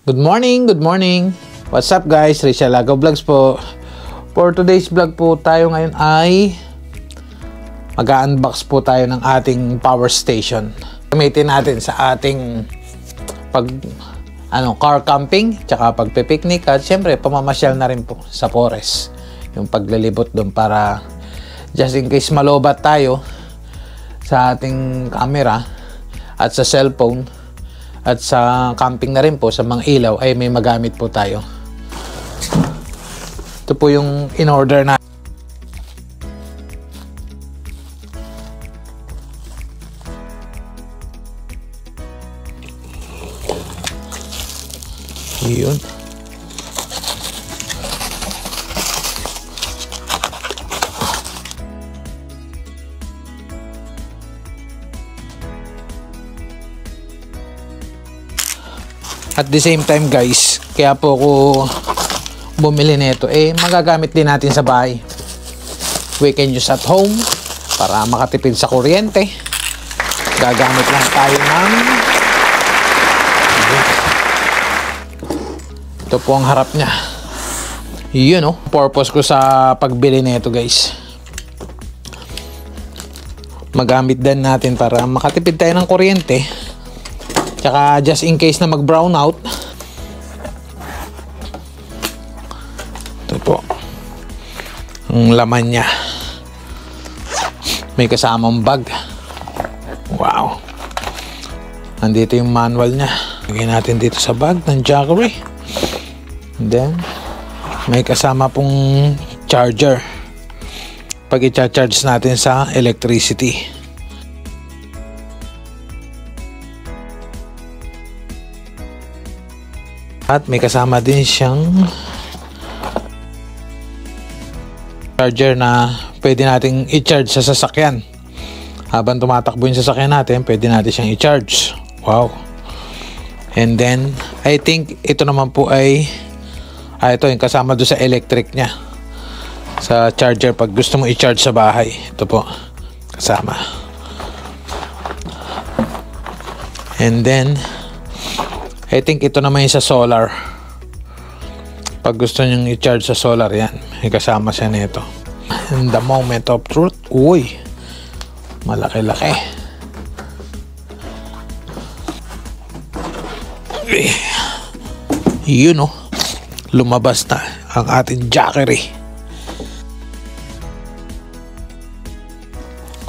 Good morning, good morning. What's up guys? Rachel Lagaw Vlogs po. For today's vlog po tayo ngayon ay mag-unbox po tayo ng ating power station. Gamitin natin sa ating car camping, tsaka pagpe-picnic at syempre pamamasyal na rin po sa forest. Yung paglalibot doon para just in case malobat tayo sa ating camera at sa cellphone at sa camping na rin po sa mga ilaw ay may magamit po tayo. Ito po yung in-order na. Yun. At the same time guys, kaya po ako bumili nito, magagamit din natin sa bahay. We can use at home para makatipid sa kuryente. Gagamit lang tayo ng ito po ang harap niya. Yun purpose ko sa pagbili nito guys. Magamit din natin para makatipid tayo ng kuryente. Tsaka just in case na mag-brown out. Ito po ang laman niya. May kasamang bag. Wow. Nandito yung manual niya. Lagyan natin dito sa bag ng Jackery. And then may kasama pong charger pag i-charge natin sa electricity. At may kasama din siyang charger na pwede nating i-charge sa sasakyan. Habang tumatakbo yung sasakyan natin, pwede natin siyang i-charge. Wow. And then, I think ito naman po ay ito yung kasama doon sa electric niya. Sa charger pag gusto mo i-charge sa bahay. Ito po, kasama. And then, I think ito naman yung sa solar. Pag gusto nyong i-charge sa solar, yan. May kasama siya nito. In the moment of truth, uy, malaki-laki. Yun lumabas na ang ating Jackery.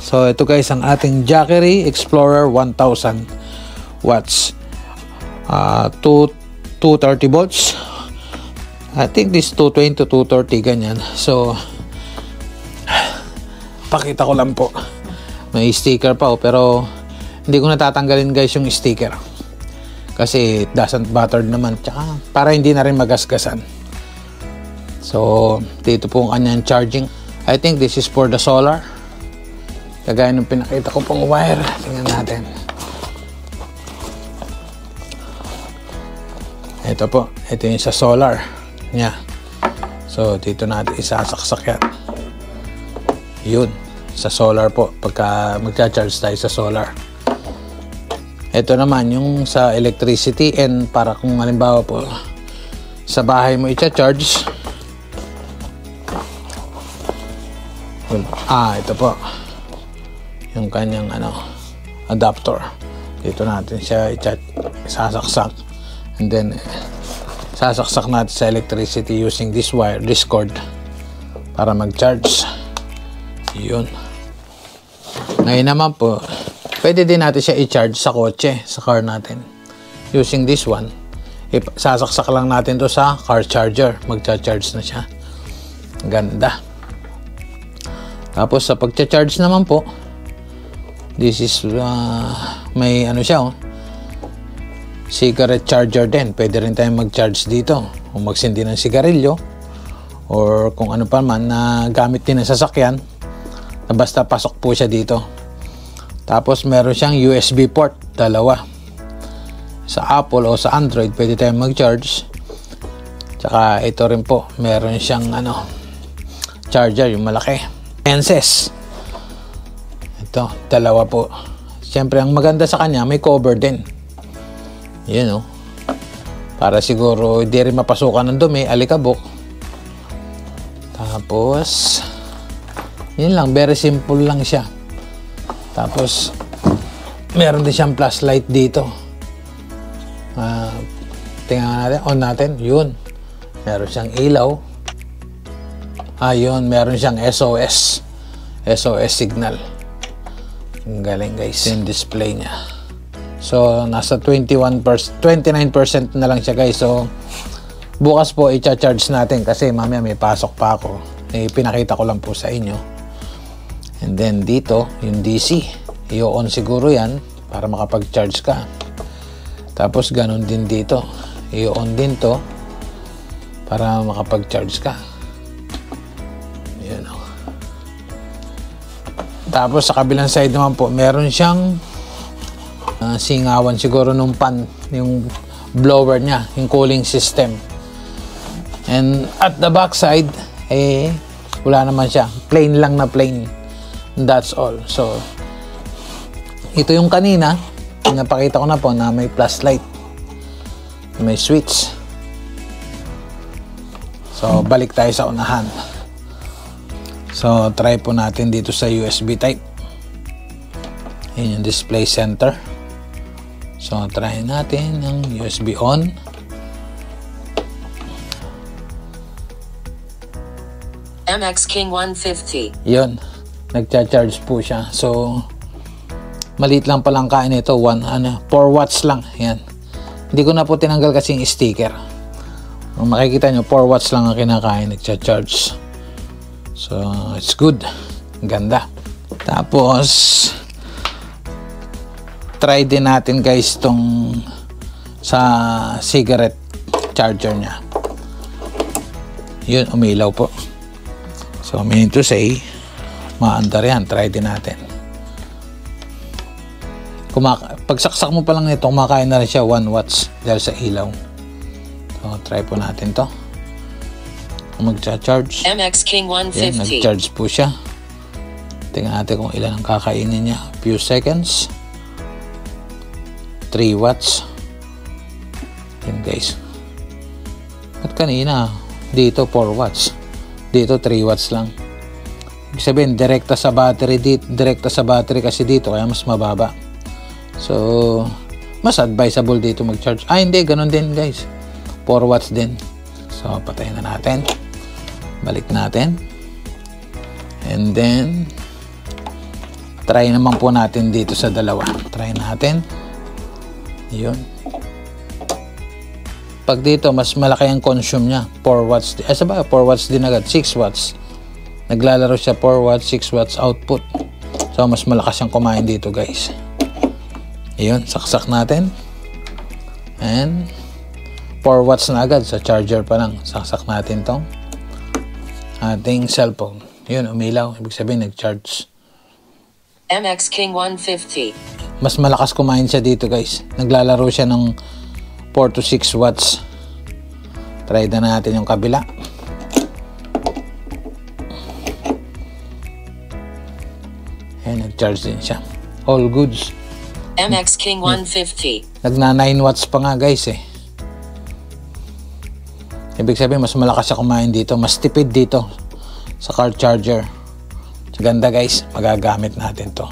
So ito guys ang ating Jackery Explorer 1000 watts. 230 volts. I think this 220 to 230 ganyan. So pakita ko lang po. May sticker pa pero hindi ko natatanggalin guys yung sticker. Kasi it doesn't bother naman. Tsaka para hindi na rin magasgasan. So dito po ang kanyang charging. I think this is for the solar. Kagaya nung pinakita ko pong wire. Tingnan natin. Ito po, ito yung sa solar niya. So, dito natin isasaksak yan. Yun, sa solar po, pagka magcha-charge tayo sa solar. Ito naman, yung sa electricity and para kung halimbawa po, sa bahay mo i-charge. Ito po. Yung kanyang adapter. Dito natin siya isasaksak. And then, sasaksak natin sa electricity using this wire, this cord, para mag-charge. Yun. Ngayon naman po, pwede din natin siya i-charge sa kotse, sa car natin. Using this one, sasaksak lang natin to sa car charger. Mag-charge na siya. Ganda. Tapos, sa pag-charge naman po, this is, may siya cigarette charger din. Pwede rin tayong mag-charge dito kung magsindi ng sigarilyo or kung ano pa man na gamit din ng sasakyan na basta pasok po siya dito. Tapos meron siyang USB port, dalawa. Sa Apple o sa Android pwede tayong mag-charge. Tsaka ito rin po, meron siyang charger, yung malaki. Lenses. Ito, dalawa po. Siyempre ang maganda sa kanya, may cover din. Yan para siguro hindi rin mapasukan ng dumi, alikabok. Tapos yun lang, very simple lang siya. Tapos meron din siyang flashlight dito. Tingnan natin, on natin, yun, meron siyang ilaw. Yun, meron siyang SOS signal. Ang galing guys, yung display niya. So nasa 29% na lang siya guys. So bukas po i-charge natin kasi mamaya may pasok pa ako. Pinakita ko lang po sa inyo. And then dito yung DC, i-on siguro yan para makapag-charge ka. Tapos ganun din dito, i-on din to para makapag-charge ka. Yun o. Tapos sa kabilang side naman po, meron siyang singawan siguro nung fan, yung blower niya, yung cooling system. And at the back side, wala naman siya, plain lang na plain. That's all. So ito yung kanina, napakita ko na po na may flashlight, may switch. So balik tayo sa unahan. So try po natin dito sa USB type. Yun yung display center. So try natin ang USB on. MX King 150. Yun, nagcha-charge po siya. So maliit lang palang kain ito, 4 watts lang. Yan, hindi ko na po tinanggal kasi yung sticker. Kung makikita nyo, 4 watts lang ang kinakain, nagcha-charge. So it's good, ganda. Tapos try din natin guys tong sa cigarette charger nya. Yun, umilaw po. So meaning to say, maandar yan. Try din natin. Pagsaksak mo pa lang nito, kumakain na rin siya 1 watts dahil sa ilaw. So try po natin to. Magcha-charge. MX King 150. Yan, nag-charge po siya. Tingnan natin kung ilan ang kakainin niya. Few seconds. 3 watts. Yan guys. At kanina dito 4 watts. Dito 3 watts lang. Ibig sabihin direkta sa battery dito, direkta sa battery kasi dito kaya mas mababa. So mas advisable dito mag-charge. Hindi, ganun din guys. 4 watts din. So patayin na natin. Balik natin. And then try naman po natin dito sa dalawa. Try natin. Yun. Pag dito, mas malaki ang consume niya. 4 watts. Sabay, 4 watts din agad. 6 watts. Naglalaro siya 4 watts, 6 watts output. So, mas malakas siyang kumain dito, guys. Yun, saksak natin. And 4 watts na agad sa charger pa lang. Saksak natin tong ating cellphone. Yun, umilaw. Ibig sabihin, nag-charge. MX King 150. Mas malakas kumain siya dito, guys. Naglalaro siya ng 4 to 6 watts. Try na natin yung kabila. Ayan, nag-charge din siya. All goods. MX King 150. Nagna 9 watts pa nga guys eh. Ibig sabihin mas malakas siya kumain dito. Mas tipid dito sa car charger. Ganda guys. Magagamit natin to.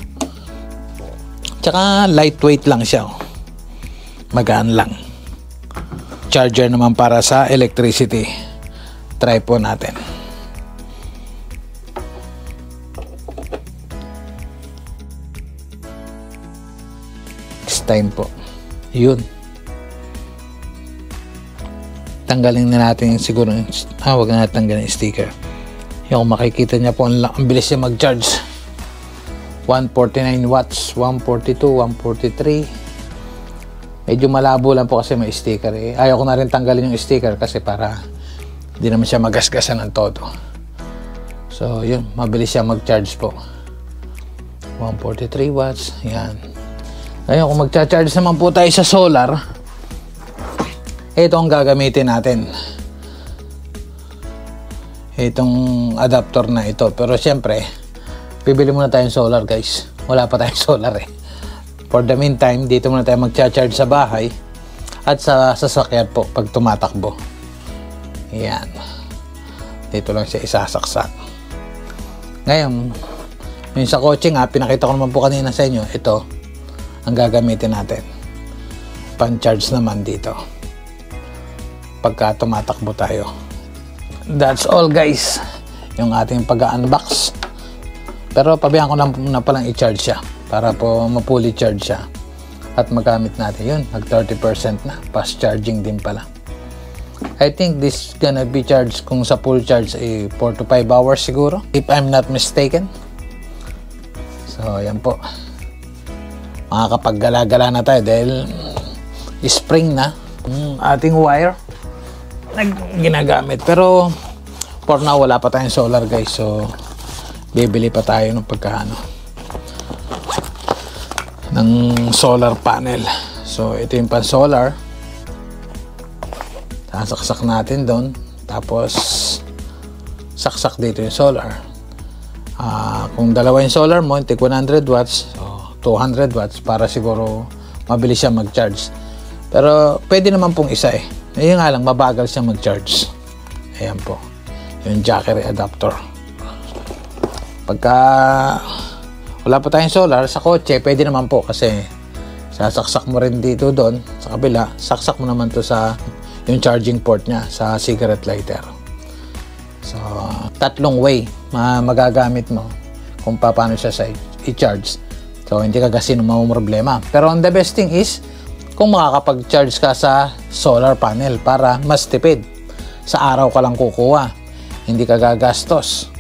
Tsaka lightweight lang siya. Magaan lang. Charger naman para sa electricity. Try po natin. Next time po. Yun. Tanggalin na natin siguro. Wag na natin tanggalin yung sticker. Yung makikita niya po, ang bilis niya mag-charge. 149 watts, 142, 143. Medyo malabo lang po kasi may sticker eh. Ayaw ko na rin tanggalin yung sticker kasi para hindi naman siya magasgasan ng todo. So yun, mabilis siya mag-charge po. 143 watts, yan. Ngayon kung mag-charge naman po tayo sa solar, ito ang gagamitin natin. Itong adapter na ito. Pero syempre, bibili muna tayong solar guys. Wala pa tayong solar eh. For the meantime, dito muna tayo mag-charge sa bahay. at sa sasakyan po pag tumatakbo. Yan. Dito lang siya isasaksak. Ngayon, yung sa kotse nga, pinakita ko naman po kanina sa inyo, ito ang gagamitin natin. Pan-charge naman dito pagka tumatakbo tayo. That's all guys, yung ating pag-unbox. Pero pabayaan ko na palang i-charge siya para po ma-fully charge siya at magamit natin. Yun, nag 30% na, fast charging din pala. I think this gonna be charged kung sa full charge 4 to 5 hours siguro, if I'm not mistaken. So yan po, makakapaggala-gala na tayo dahil spring na ating wire ginagamit. Pero for now wala pa tayong solar guys, so bibili pa tayo ng pagkaano ng solar panel. So ito yung pan solar, sasaksak natin doon, tapos saksak dito yung solar. Kung dalawa yung solar mo, tig 100 watts, so 200 watts para siguro mabilis siya mag-charge. Pero pwede naman pong isa eh. Ayun nga lang, mabagal siya mag-charge. Ayan po, yung jackery adapter. Pagka wala pa tayong solar sa kotse, pwede naman po kasi sasaksak mo rin dito doon sa kabila, saksak mo naman to sa yung charging port niya sa cigarette lighter. So, tatlong way magagamit mo kung paano siya sa i-charge. So, hindi ka kasi problema. Pero ang the best thing is kung makakapag-charge ka sa solar panel para mas tipid. Sa araw ka lang kukuha. Hindi ka gagastos.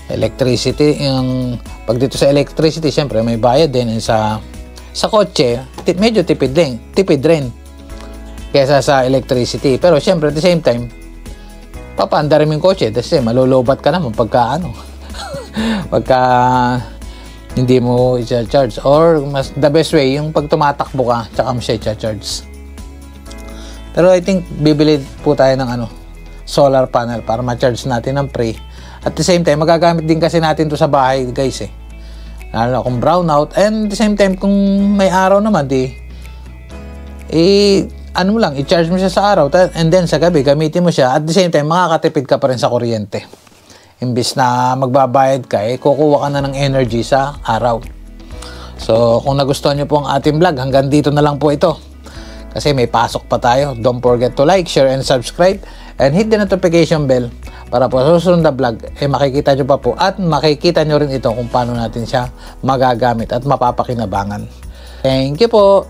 Electricity, yung pag dito sa electricity, syempre may bayad din. Sa kotse, medyo tipid rin kesa sa electricity. Pero syempre at the same time, papaanda rin yung kotse kasi malulubat ka naman pagka pagka hindi mo i-charge. Or the best way yung pag tumatakbo ka tsaka mo siya i-charge. Pero I think bibili po tayo ng solar panel para ma-charge natin ng pre. At the same time, magagamit din kasi natin to sa bahay guys eh. Lalo kung brownout, and at the same time kung may araw naman i-charge mo siya sa araw and then sa gabi gamitin mo siya. At the same time, makakatipid ka pa rin sa kuryente. Imbis na magbabayad ka, kukuha ka na ng energy sa araw. So, kung nagustuhan nyo po ang ating vlog, hanggang dito na lang po ito. Kasi may pasok pa tayo. Don't forget to like, share, and subscribe. And hit the notification bell para po sa susunod na vlog, makikita nyo pa po. At makikita nyo rin ito kung paano natin siya magagamit at mapapakinabangan. Thank you po!